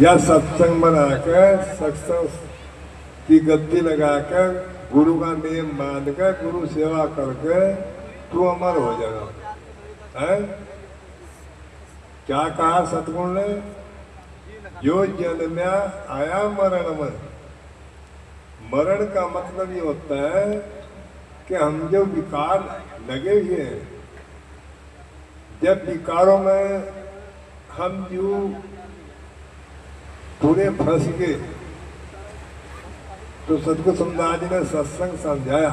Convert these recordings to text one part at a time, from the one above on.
या सत्संग बनाकर सत्संग की गद्दी लगाकर गुरु का नियम बांधकर गुरु सेवा करके तू अमर हो जाएगा है। क्या कहा सतगुरु ने, जो जन्मया आया मरण में। मरण का मतलब ये होता है कि हम जो विकार लगे हुए हैं, जब विकारों में हम जो पूरे फंस गए तो सतगुरु समझा जी ने सत्संग समझाया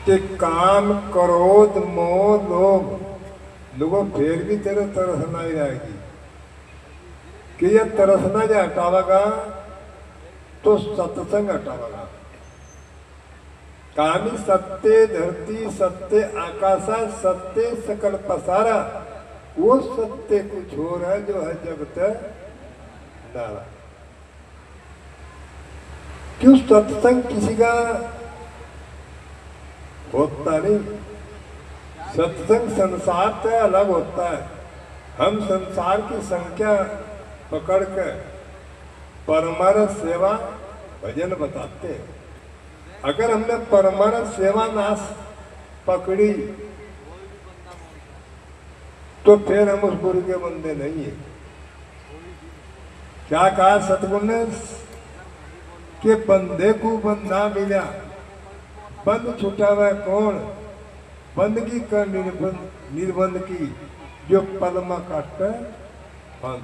कि काम क्रोध मोह लोभ लोगों फिर भी तेरे तरसना ही रहेगी कि ये तरसना जो हटावेगा तो सत्संग हटावेगा। कामी सत्य धरती सत्य आकाशा सत्य सकल पसारा, वो सत्य कुछ हो रहा है जो है जगत नारा। क्यों सत्संग किसी का होता नहीं, सत्संग संसार से अलग होता है। हम संसार की संख्या पकड़ कर परमार्थ सेवा भजन बताते हैं। अगर हमने परमार्थ सेवा नाश पकड़ी तो फिर हम उस गुरु के बंदे नहीं है। क्या कहा सतगुरु ने कि बंदे को बंदा मिला, बंद छुटा हुआ कौन, बंदगी कर निर्बंध की, जो पदमा काट बंद।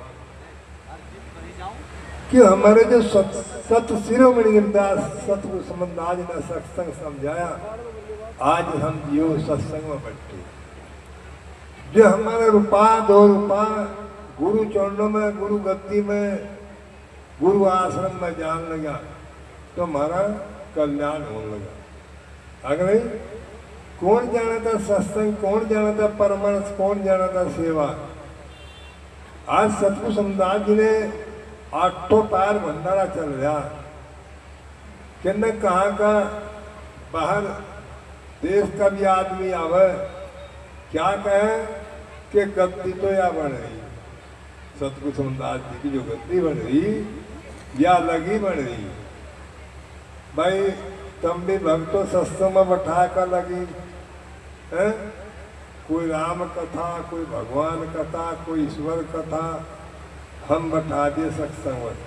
कि हमारे जो सत शिरोमणि गिरदास सतगुरु समझदास ने सत्संग समझाया, आज हम जियो सत्संग में बैठे। जो हमारा रुपा दो रुपा गुरु चरणों में गुरु गद्दी में गुरु आश्रम में जान लगा तो हमारा कल्याण होने लगा। अगर नहीं, कौन जाना था सत्संग, कौन जाना था परमार्थ, कौन जाना था सेवा। आज सतगुरु समझदास जी ने आठों पैर भंडारा चल रहा, कहने कहाँ का बाहर देश का भी आदमी आवे, क्या कहे कि गद्दी तो या बन रही, सतगुरु समझदास जी की जो गद्दी बन रही या लगी बन रही। भाई तुम भी भक्तों सत्संग में बैठा कर लगी है, कोई राम कथा, कोई भगवान कथा, कोई ईश्वर कथा हम बैठा दिए सत्संग में।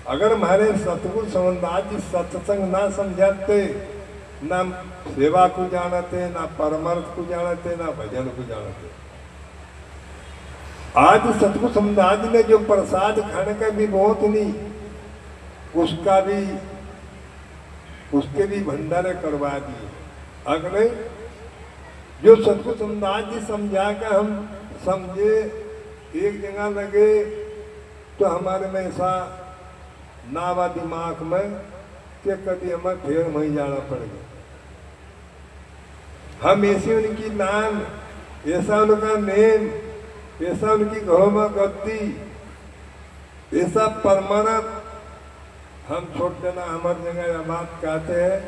अगर हमारे सतगुरु समझदास जी सत्संग ना समझाते, ना सेवा को जानते, ना परमार्थ को जानते, ना भजन को जानते। आज सतगुरु समझदास जी ने जो प्रसाद खाने का भी बहुत नहीं, उसका भी उसके भी भंडारे करवा दिए। अगर जो सतगुरु समझदास जी समझा कर हम समझे एक जगह लगे तो हमारे में ऐसा नावा दिमाग में कि कभी हमें फिर वहीं जाना पड़ेगा। हम ऐसी उनकी नाम, ऐसा उनका नेम, ऐसा उनकी घरों में गद्दी, ऐसा परमानत हम छोड़ देना। हमारी जगह बात कहते हैं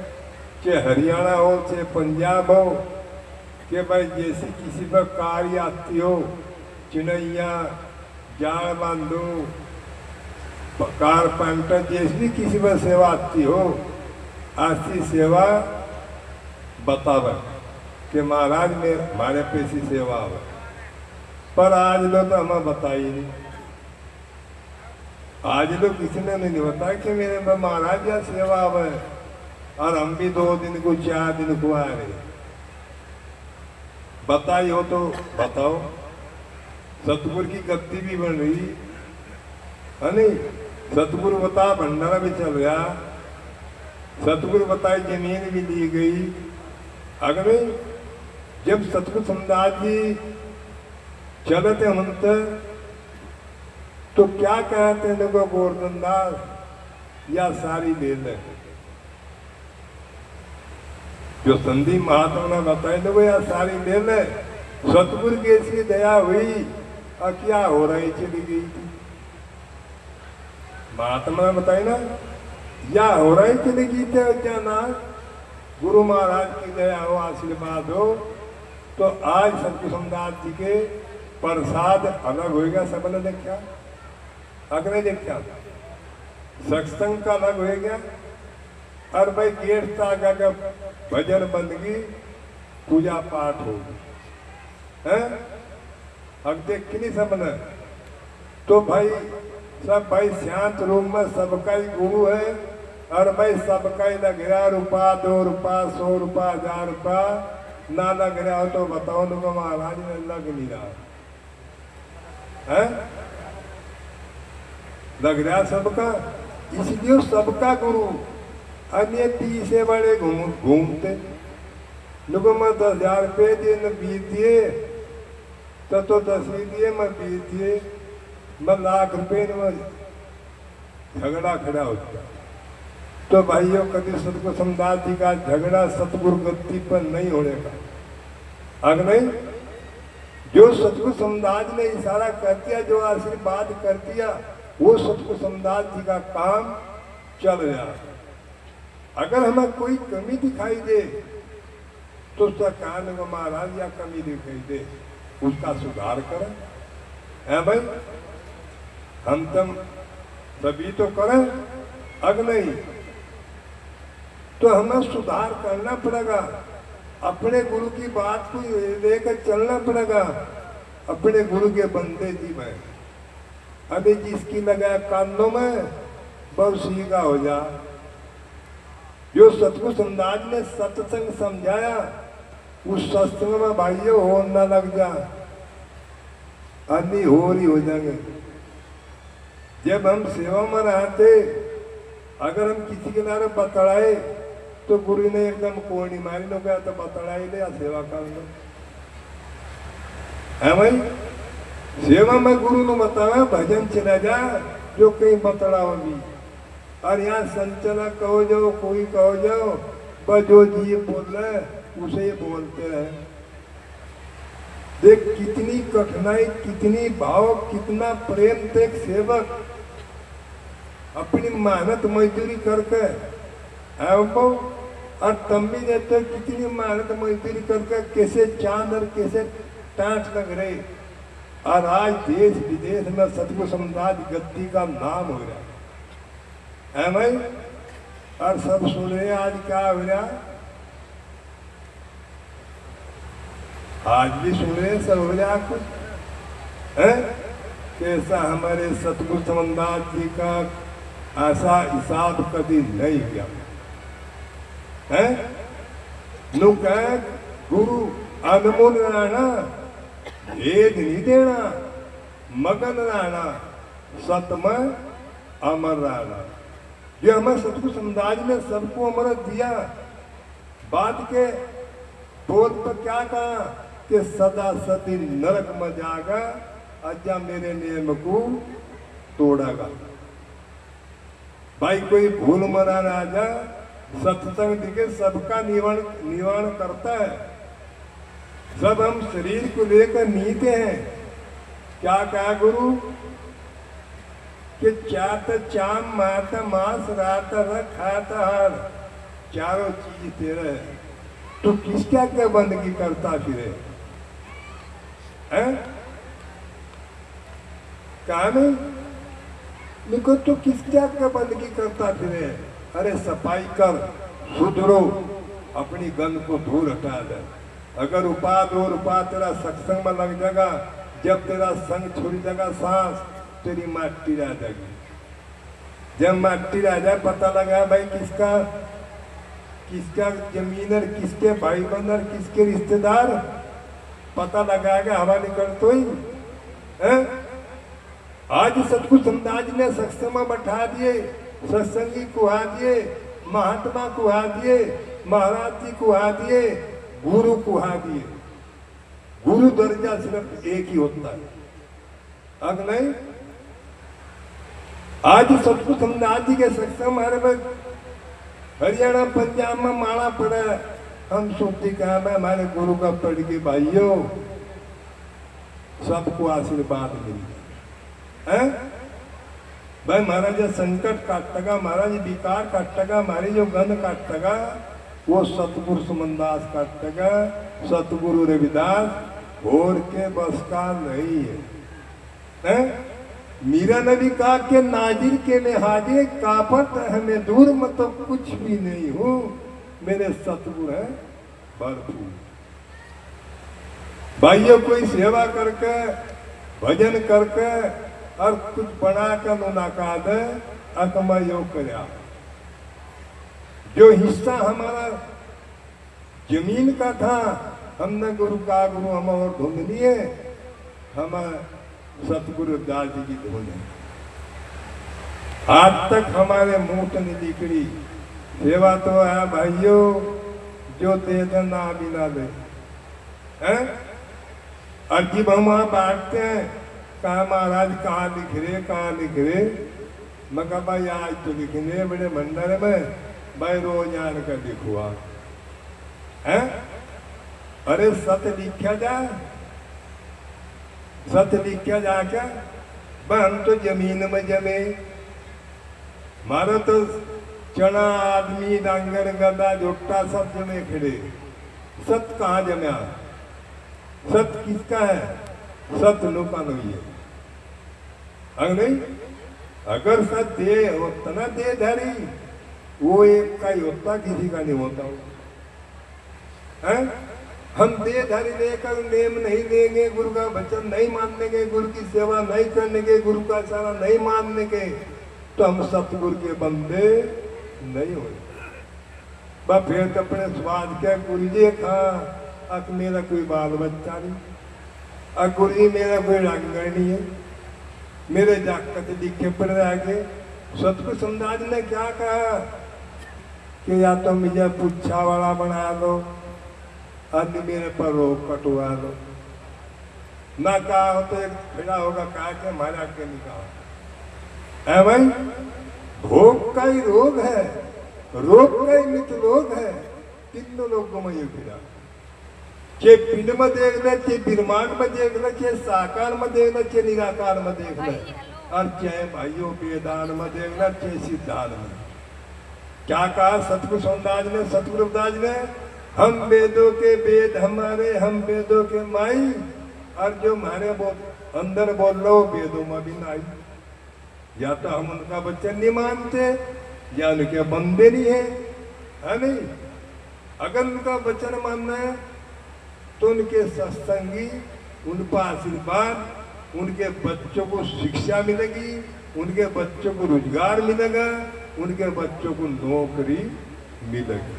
कि हरियाणा हो चाहे पंजाब हो, कि भाई जैसे किसी पर कार्य आती हो, चिनैया जाल बांधो, कारपेंटर, जैसी किसी पर सेवा आती हो, ऐसी सेवा बतावे कि महाराज में हमारे पे ऐसी सेवा हो। पर आज लोग तो हमें बताई नहीं, आज लोग किसी ने नहीं बताया कि मेरे में महाराज या सेवा है, और हम भी 2 दिन को 4 दिन को आ रहे। बताई हो तो बताओ। सतगुरु की गद्दी भी बन रही है नहीं, सतगुरु बता भंडारा भी चल रहा, सतगुरु बताई जमीन भी ली गई। अगर जब सतगुरु समझदास जी चलते हमते तो क्या कहते हैं लोगों, गोवर्धन दास या सारी ले ले, जो संधि महात्मा ने बताए लोगों या सारी ले ले। सतगुरु की ऐसी दया हुई और क्या हो रही चली गई थी। महात्मा ने बताई ना, या हो रही चली गई थी क्या ना, गुरु महाराज की दया हो, आशीर्वाद हो, तो आज सतगुरु समझदास जी के प्रसाद अलग होएगा, सबने देखा अगले देखा सत्संग का अलग होएगा। और भाई गेट तक अगर भजन बंदगी पूजा पाठ होगी है, अब देख नहीं सबने तो भाई सब भाई शांत रूम में सबका ही गुरु है। और भाई सबका ही लग रहा रुपया 2 रुपया 100 रुपया 1000 रुपया ना लग रहा हो तो बताओ तो महाराज ने लग नहीं रहा है, लग रहा सबका, इसलिए सबका गुरु। अन्य 30 बड़े घूमते नुको मैं 10,000 रुपये दिए न 20 दिए तो 10 ही दिए मैं 20 दिए मैं लाख रुपये में झगड़ा खड़ा होता। तो भाइयों कभी सतगुरु समदास जी का झगड़ा सतगुरु गद्दी पर नहीं होने का। अगर नहीं जो सतगुरु समदास ने इशारा कर दिया, जो आशीर्वाद कर दिया, वो सतगुरु समदास जी का काम चल रहा। अगर हमें कोई कमी दिखाई दे तो उसका कान में महाराज या कमी दिखाई दे उसका सुधार करें है भाई, हम तुम सभी तो करें। अगर नहीं तो हमें सुधार करना पड़ेगा, अपने गुरु की बात को लेकर चलना पड़ेगा। अपने गुरु के बंदे जी में अभी जिसकी लगा कानों में बस सीधा हो जा। जो सतगुरु समदास ने सत्संग समझाया उस सत्संग में भाइयों हो ना लग जा, अन्य हो रही हो जाएंगे। जब हम सेवा में रहते अगर हम किसी के नारे बतड़ाए तो गुरु ने एकदम कोड़ी मारी लो गया तो बतड़ाई ले या सेवा कर लो है भाई। सेवा में गुरु ने बताया भजन चला जा जो कहीं बतड़ा होगी। और यहाँ संचला कहो जाओ कोई कहो जाओ बस जो जी बोल रहे उसे ही बोलते रहे। देख कितनी कठिनाई, कितनी भाव, कितना प्रेम थे सेवक अपनी मेहनत मजदूरी करके और तम्बी देते कितनी मेहनत मजदूरी करके कैसे चांद और कैसे टाँट लग रहे। और आज देश विदेश में सतगुरु समदास गद्दी का नाम हो रहा है भाई। और सब सुन रहे आज क्या हो रहा, आज भी सुन रहे सब हो रहा कुछ है कैसा। हमारे सतगुरु समदास जी का ऐसा हिसाब कभी नहीं किया है। नु कह गुरु अनमोल रहना, भेद नहीं देना, मगन रहना, सत्य अमर रहना। जो हमारे सतगुरु समदास ने सबको अमृत दिया। बात के बोल पर क्या कहा कि सदा सती नरक में जागा अजा मेरे नियम को तोड़ागा। भाई कोई भूल मना ना जा, सत्संग दिखे सबका निवारण करता है। सब हम शरीर को लेकर नीते हैं। क्या कहा गुरु कि चात चाम मात मांस रात खात हार चारों चीज तेरे, तो किसका क्या बंदगी करता फिरे है। कहा नहीं लिखो तो किसका क्या बंदगी करता फिरे। अरे सफाई कर, सुधरो, अपनी गंद को दूर हटा दे। अगर उपा 2 रुपया तेरा सत्संग में लग जाएगा, जब तेरा संग छोड़ी जाएगा सांस तेरी माटी रह जाएगी। जब माटी रह जाए पता लगा भाई किसका किसका जमीन और किसके भाई बंद और किसके रिश्तेदार, पता लगाएगा हवा निकल तो ही है। आज सतगुरु समदास जी ने सत्संग में बैठा दिए, सत्संगी कुहा दिए, महात्मा कुहा दिए, महाराज जी कुहा दिए, गुरु कुहा दिए। गुरु दर्जा सिर्फ एक ही होता है। अब नहीं आज सतगुरु समदास जी के सत्संग हमारे में हरियाणा पंजाब में माला पड़ा, हम सुनती कहा मैं हमारे गुरु का पढ़ के भाइयों सबको आशीर्वाद मिल है। भाई महाराज संकट काटेगा, महाराज विकार काटेगा, हमारी जो गंध काटेगा वो सतगुरु समदास काटेगा, सतगुरु रविदास घोर के बस का नहीं है? मीरा ने भी कहा कि नाजिर के लिहाजे काफत हमें दूर, मतलब कुछ भी नहीं हूं, मेरे सतगुरु है भरपूर। भाइयों, कोई सेवा करके भजन करके और कुछ बना कर मुनाका दे अकमा योग कर, जो हिस्सा हमारा जमीन का था हमने गुरु का गुरु हम और ढूंढ लिए, हम सतगुरु दास जी की धुन है। आज तक हमारे मुंह नहीं दिखरी सेवा तो है भाइयों, जो दे देना बिना दे हैं। और जब हम वहां बांटते हैं, कहा महाराज कहाँ लिख रहे, कहाँ लिख रहे, मैं कहा भाई आज तो लिखने बड़े भंडारे में, भाई रोज आन कर लिखुआ है। अरे सत्य लिखा जाए, सत्य लिखा जा क्या? हम तो जमीन में जमे, मारो तो चना आदमी डांगर गदा जोटा सब जमे खड़े, सत कहाँ जमा? सत किसका है? सत लोका नहीं है। अगर नहीं, अगर सत दे होता ना दे धारी, वो एक का ही होता, किसी का नहीं होता है। हम देहधारी लेकर नेम नहीं लेंगे, गुरु का वचन नहीं मानेंगे, गुरु की सेवा नहीं करने के, गुरु का सारा नहीं मानने के, तो हम सतगुरु के बंदे नहीं होंगे। फिर तो अपने स्वाद क्या गुरु जी खा, अब मेरा कोई बाल बच्चा नहीं, अब गुरु जी मेरा कोई रंग नहीं है, मेरे जाकत लिखे पड़े आगे। सतगुरु समझाज ने क्या कहा कि या तो मुझे पुच्छा वाला बना दो, आदमी मेरे पर रोग कटवा दो, ना कहा हो तो एक खड़ा होगा, कहा के हमारे आगे नहीं कहा है। भाई भोग का ही रोग है, रोग का ही मित रोग है। तीनों लोगों में ये फिरा, चे पिंड में देख ले, चे ब्रह्मांड में देख ले, चे साकार में देख ले, चे निराकार में देख ले, और चाहे भाइयों वेदान में देख ले, चे सिद्धांत में। क्या कहा सतगुरु सोमदास ने, सतगुरु दास ने? हम वेदों के वेद हमारे, हम वेदों के माई, और जो हमारे अंदर बोल लो वेदों में भी नहीं। या तो हम उनका वचन नहीं मानते, या उनके बंदे नहीं है नहीं। अगर उनका वचन मानना है तो उनके सत्संगी, उन पर आशीर्वाद, उनके बच्चों को शिक्षा मिलेगी, उनके बच्चों को रोजगार मिलेगा, उनके बच्चों को नौकरी मिलेगी।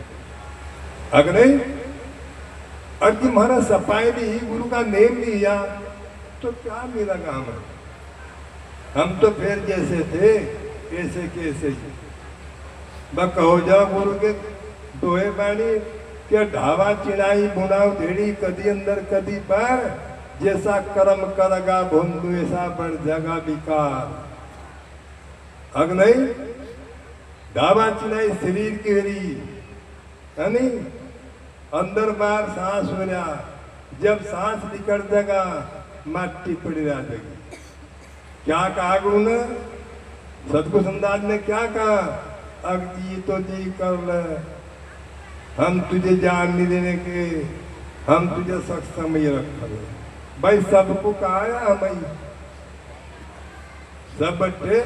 अगर नहीं, और कि हमारा सफाई भी गुरु का नेम लिया तो क्या मिलेगा हमें? हम तो फिर जैसे थे ऐसे कैसे ही। बस कहो जाओ गुरु के दोहे बाणी के ढावा चिड़ाई बुनाव धेड़ी, कदी अंदर कदी बाहर, जैसा कर्म करगा भोंदू ऐसा बढ़ जागा विकार। अग नहीं, ढावा चिड़ाई शरीर की हरी है नहीं, अंदर बाहर सांस हो रहा, जब सांस निकल जाएगा माटी पड़ी रह जाएगी। क्या कहा गुरु ने, सतगुरु समदास ने क्या कहा? अब जी तो जी कर ले, हम तुझे जान नहीं देने के, हम तुझे सक्षम ही रख ले। भाई सबको कहा हमें सब बच्चे,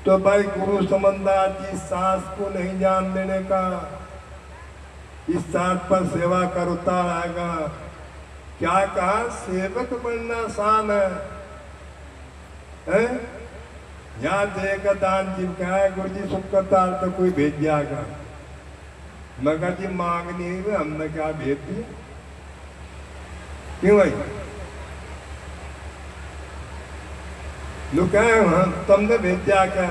तो भाई गुरु समदास जी सांस को नहीं जान देने का, इस सांस पर सेवा करता रहेगा। क्या कहा? सेवक बनना आसान है? यहाँ देगा दान जीव का है, गुरु जी सुख करता तो कोई भेज जाएगा। मगर जी मांग नहीं हुई, हमने क्या भेज दिया? क्यों भाई? तुमने भेजा क्या?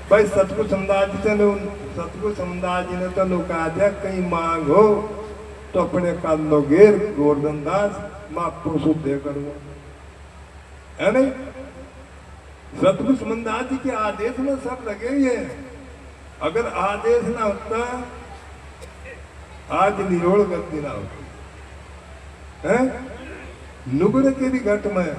भाई सतगुरु समदास जी ने, सतगुरु समदास जी ने तो लुका दिया, कहीं मांग हो तो अपने कानों घेर गोवर्धन दास मापो शुद्ध करूंगा, है नहीं? सतगुरु समदास जी के आदेश में सब लगे हुए हैं। अगर आदेश ना होता आज निरोड़ गति ना होती है। नुगड़ के भी घट में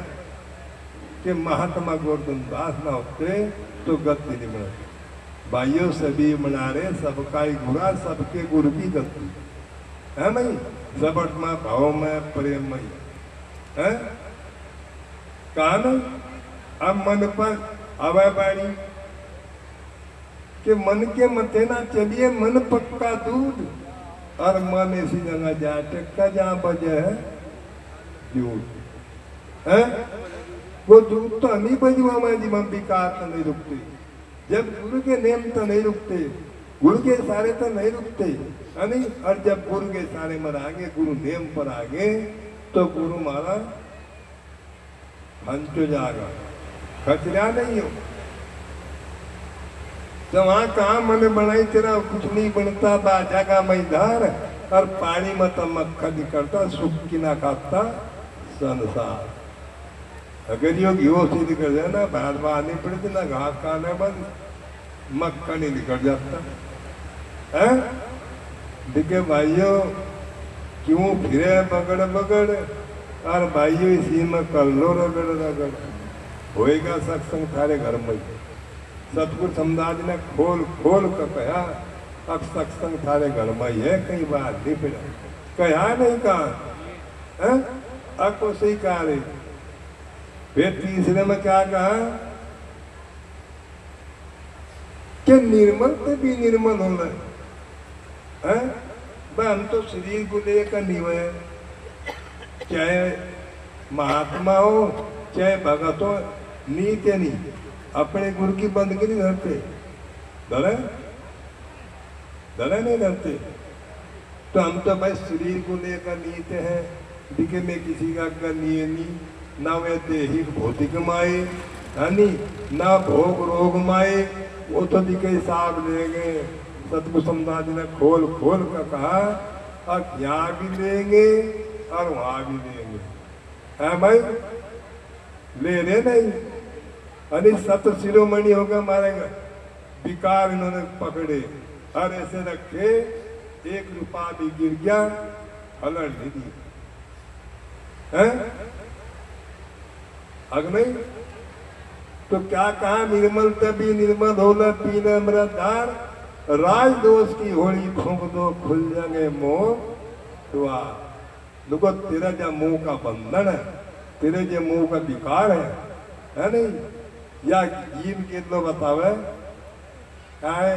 कि महात्मा गोवर्धन दास ना होते तो गति नहीं मिलती। भाइयों सभी मना रहे, सबका ही गुरा, सबके गुरु की गति है नहीं। सबट में भाव में प्रेम में है कहा ना अब मन पर हवा बाड़ी कि मन के मथे ना चलिए मन पक्का दूध और मन ऐसी जगह जाए टेक्का जहां बजे है दूध है वो दूध तो नहीं बजवा मैं जीवन विकार तो नहीं रुकते जब गुरु के नेम तो नहीं रुकते गुरु के सारे तो नहीं रुकते है नहीं और जब गुरु के सारे में आगे गुरु नेम पर आगे तो गुरु मारा हंस जाएगा खचरा नहीं हो तो वहां कहा मन बनाई तेरा कुछ नहीं बनता बाजा का मैदार और पानी में तो मक्खा निकलता सुख की ना खाता संसार अगर यो घियो से निकल जाए ना बाहर में आनी पड़ती ना घास खाने बंद मक्खा नहीं निकल जाता है देखिए भाइयों क्यों फिरे बगड़ बगड़ और भाइयों इसी में कर लो रगड़ रगड़ होएगा सत्संग थारे घर में सतगुरु समदाज ने खोल खोल कर कहा अब सत्संग थारे घर में है कई बार नहीं पड़ा कहा नहीं कहा अब को सही कहा रे फिर तीसरे में क्या कहा कि निर्मल तो भी निर्मल होना है हम तो शरीर को लेकर नहीं हुए चाहे महात्मा हो चाहे भगत हो नीते नहीं अपने गुरु की बंदगी नहीं धरते धरे धरे नहीं धरते तो हम तो भाई शरीर को लेकर नीते हैं दिखे में किसी का नहीं नहीं ना वे देहिक भौतिक माए है नहीं ना भोग रोग माए वो तो दिखे हिसाब लेंगे सतगुरु समदास जी ने खोल खोल कर कहा और यहाँ भी लेंगे और वहां भी लेंगे है भाई ले रहे नहीं अरे सत शिरोमणि होगा मारेगा विकार इन्होंने पकड़े और ऐसे रखे 1 रुपया भी गिर गया हलड़ नहीं दी है अग नहीं तो क्या कहा निर्मल तभी निर्मल होला पीना मृदार राज दोष की होली फूंक दो खुल जाएंगे मोह दुआ देखो तेरा जो मुंह का बंधन है तेरे जो मुंह का विकार है नहीं या जीव के लो बतावे है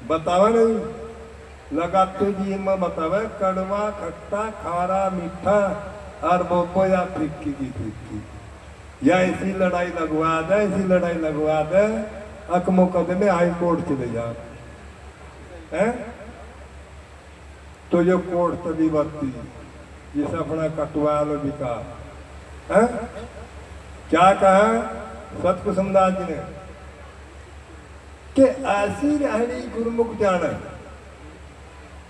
बतावा नहीं लगा तो जीव में बतावे कड़वा खट्टा खारा मीठा और बोपो या फिक्की की फिक्की या ऐसी लड़ाई लगवा दे ऐसी लड़ाई लगवा दे अक मुकदमे हाई कोर्ट चले जा है तो जो कोर्ट तभी बत्ती जिसे अपना कटवा लो विकार है क्या कहा सतगुरु समदास जी ने कि ऐसी रहनी गुरुमुख जाना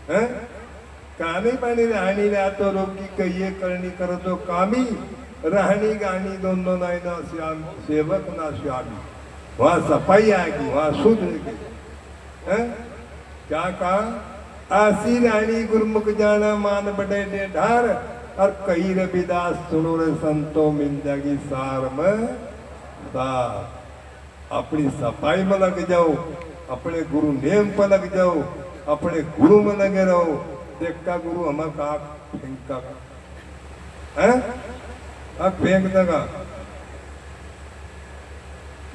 है कहानी पानी रहनी रहा तो रोगी कहिए करनी करो तो कामी रहनी गानी दोनों ना श्याम सेवक ना श्यामी वहां सफाई आएगी वहां शुद्ध है क्या कहा ऐसी रानी गुरुमुख जाना मान बड़े डे ढार और कई रविदास सुनो रे संतो मिल जाएगी सार में सार अपनी सफाई में लग जाओ अपने गुरु नेम पर लग जाओ अपने गुरु में लगे रहो देखता गुरु हमें कहा फेंका है अब फेंक देगा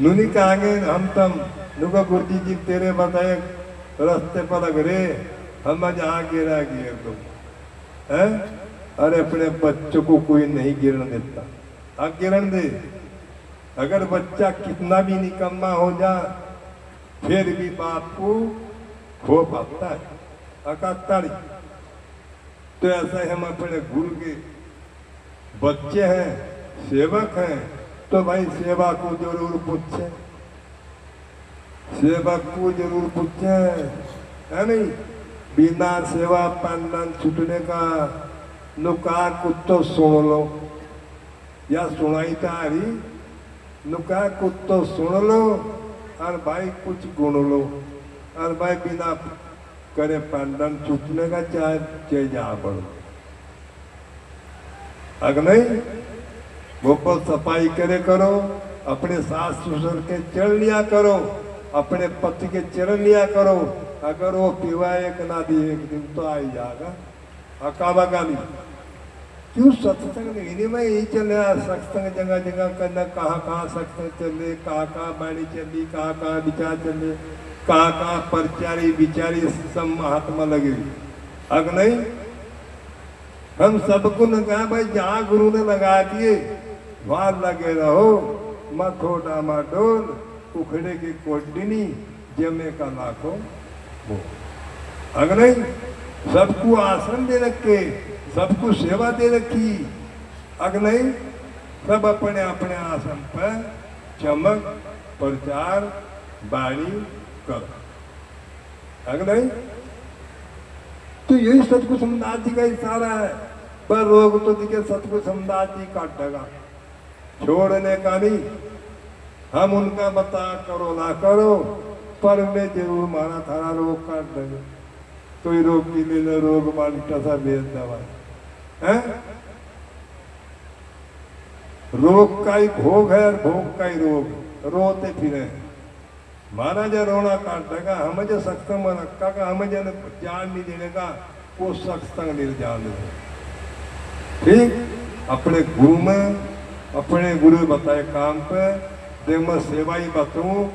नुनी कहेंगे हम तम नुका गुरुजी जी तेरे बताए रास्ते पर लग रहे हम जहाँ गिरा गिर दो है अरे अपने बच्चों को कोई नहीं गिरने देता अब गिरन दे अगर बच्चा कितना भी निकम्मा हो जा फिर भी बाप को खो पाता है अकाता नहीं तो ऐसा ही हम अपने गुरु के बच्चे हैं सेवक हैं तो भाई सेवा को जरूर पूछे सेवक को जरूर पूछे है नहीं बिना सेवा पालन छूटने का नुका कुत्तो सुन लो या सुनाई तारी नुका कुत्तो सुन लो और भाई कुछ गुण लो और भाई बिना करे पालन छूटने का चाहे जा पड़ो अगर नहीं वो पर सफाई करे करो अपने सास ससुर के चरण लिया करो अपने पति के चरण लिया करो अगर वो पीवा एक ना दी एक दिन तो आ ही जाएगा अकावा गाली क्यों सत्संग विनिमय ही चल रहा, सत्संग जगह जगह करना, कहाँ कहाँ सत्संग चले, कहाँ बाणी चली, कहाँ विचार चले, कहाँ परचारी विचारी सब महात्मा लगे। अग नहीं, हम सबको ने कहा भाई जहाँ गुरु ने लगा दिए वहां लगे रहो, मत हो डामा डोल, उखड़े की कोटिनी जमे का लाखों वो। अग नहीं, सबको आश्रम दे रखे, सबको सेवा दे रखी। अग नहीं, सब अपने अपने आश्रम पर चमक प्रचार बाणी कर। अग नहीं, तो यही सतगुरु समदास जी का इशारा है। पर लोग तो दिखे सतगुरु समदास जी काटेगा, छोड़ने का नहीं। हम उनका बता करो ना करो, पर मैं जरूर मारा थारा रोग काट देंगे। कोई रोग की ले लो, रोग मालिका सा बेच दवा है। रोग का ही भोग है, भोग का ही रोग, रोते फिरे। महाराज रोना काट देगा, हमें जो सत्संग में रखा का, हमें जो जान नहीं देने का, वो सत्संग नहीं जान देगा। ठीक, अपने गुरु में, अपने गुरु बताए काम पे देख मैं सेवा ही बताऊं।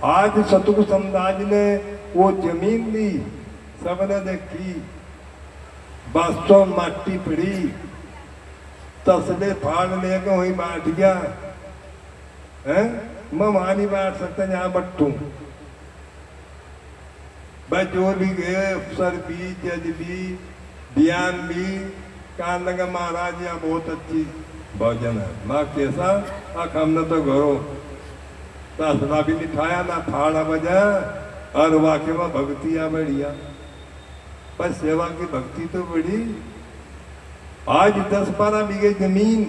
आज सतगुरु समदास ने वो जमीन दी, सबने देखी, बासों माटी पड़ी, तसले फाड़ लेके वही बैठ गया है। मैं वहां नहीं बैठ सकता जहां बट्टू। भाई जो भी गए, अफसर भी, जज भी, बयान भी, कहने लगा महाराज यहाँ बहुत अच्छी भोजन है। माँ कैसा? हमने तो घरों तसला भी नहीं खाया, ना फाड़ा बजा, और वाकई में भक्तियां बढ़िया। पर सेवा की भक्ति तो बड़ी। आज 10-12 बीघे जमीन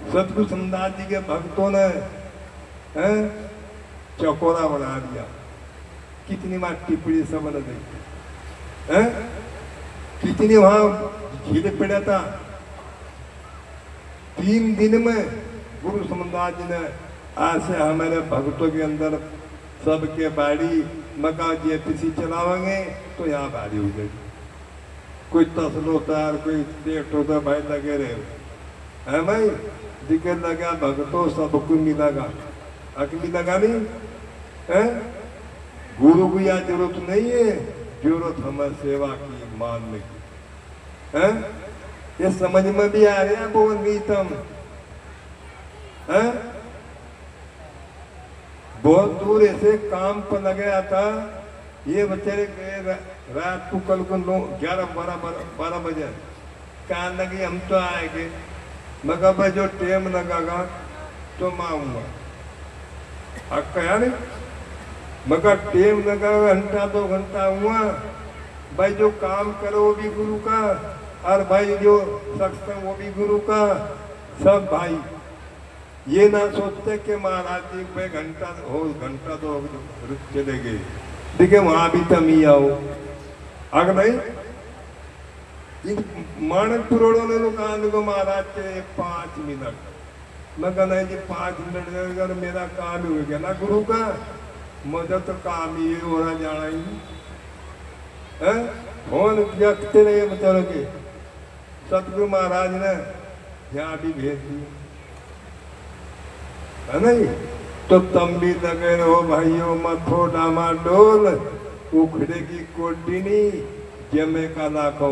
सतगुरु समदास जी के भक्तों ने चौकोरा बना दिया। कितनी माटी पड़ी सब ने देखी, कितनी वहां घील पड़ा था। 3 दिन में गुरु समदास जी ने ऐसे हमारे भक्तों के अंदर सबके बाड़ी मका जेपीसी चलावेंगे तो यहाँ बाड़ी हो जाएगी। कोई तसल होता है, कोई टेट होता है, भाई लगे रहे है भाई, दिखे लगा भक्तों सबको मिलेगा, अकली लगा नहीं है। गुरु को यह जरूरत नहीं है, जरूरत हमें सेवा की, मानने की है। ये समझ में भी आ रहा है बोल नहीं तुम है। बहुत दूर ऐसे काम पर लगा था, ये बेचारे गए रात को, कल को 11-12 बजे कहने लगे हम तो आएंगे। मगर भाई जो टाइम लगेगा तो मैं आऊंगा। कहा नहीं, मगर टाइम लगा घंटा 2 घंटा हुआ। भाई जो काम करो वो भी गुरु का, और भाई जो सत्संग वो भी गुरु का, सब भाई। ये ना सोचते कि महाराज जी पे घंटा 2 चले गए, देखिए वहां भी तम ही आओ। अगर नहीं, मानक पुरोड़ों ने कहा को महाराज के 5 मिनट। मैं कहना है जी 5 मिनट अगर मेरा काम ही हो गया ना गुरु का, मुझे तो काम ही हो रहा जाना ही है। फोन जगते रहे मतलब के सतगुरु महाराज ने यहाँ भी भेज दिए है नहीं। तो तुम भी लगे रहो भाइयों, मत हो डामा डोल, उखड़े की कोटिनी जमे का लाखों।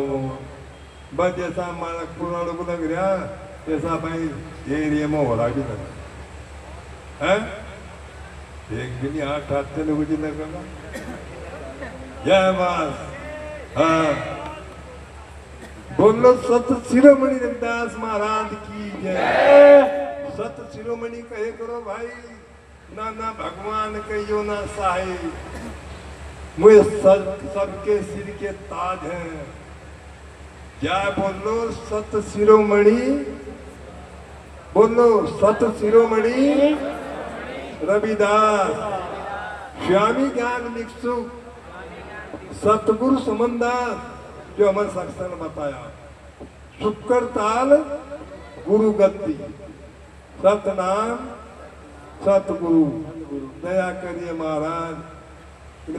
बस जैसा हमारा पुराणों को लग रहा, जैसा भाई एरिया में हो रहा भी लगा है। एक भी नहीं हाथ ठाते लोग जी लगेगा। जय मास, हाँ बोलो सत शिरोमणि रविदास महाराज की जय। सत शिरोमणि कहे करो भाई, ना ना भगवान कहियो ना साहे, मुझे सबके सिर के ताज हैं। जय बोलो सत शिरोमणि, बोलो सत शिरोमणि रविदास स्वामी ज्ञान भिक्षु सतगुरु समदास, जो हमारे सत्संग बताया। शुक्र ताल गुरु गति, सतनाम सतगुरु, दया करिए महाराज।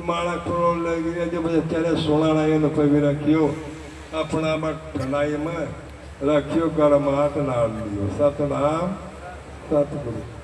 माड़ा करोड़ लग गया, जो बेचारे सोना नहीं कोई भी रखियो अपना ठंडाई में रखियो करमात नाम लियो। सतनाम सतगुरु।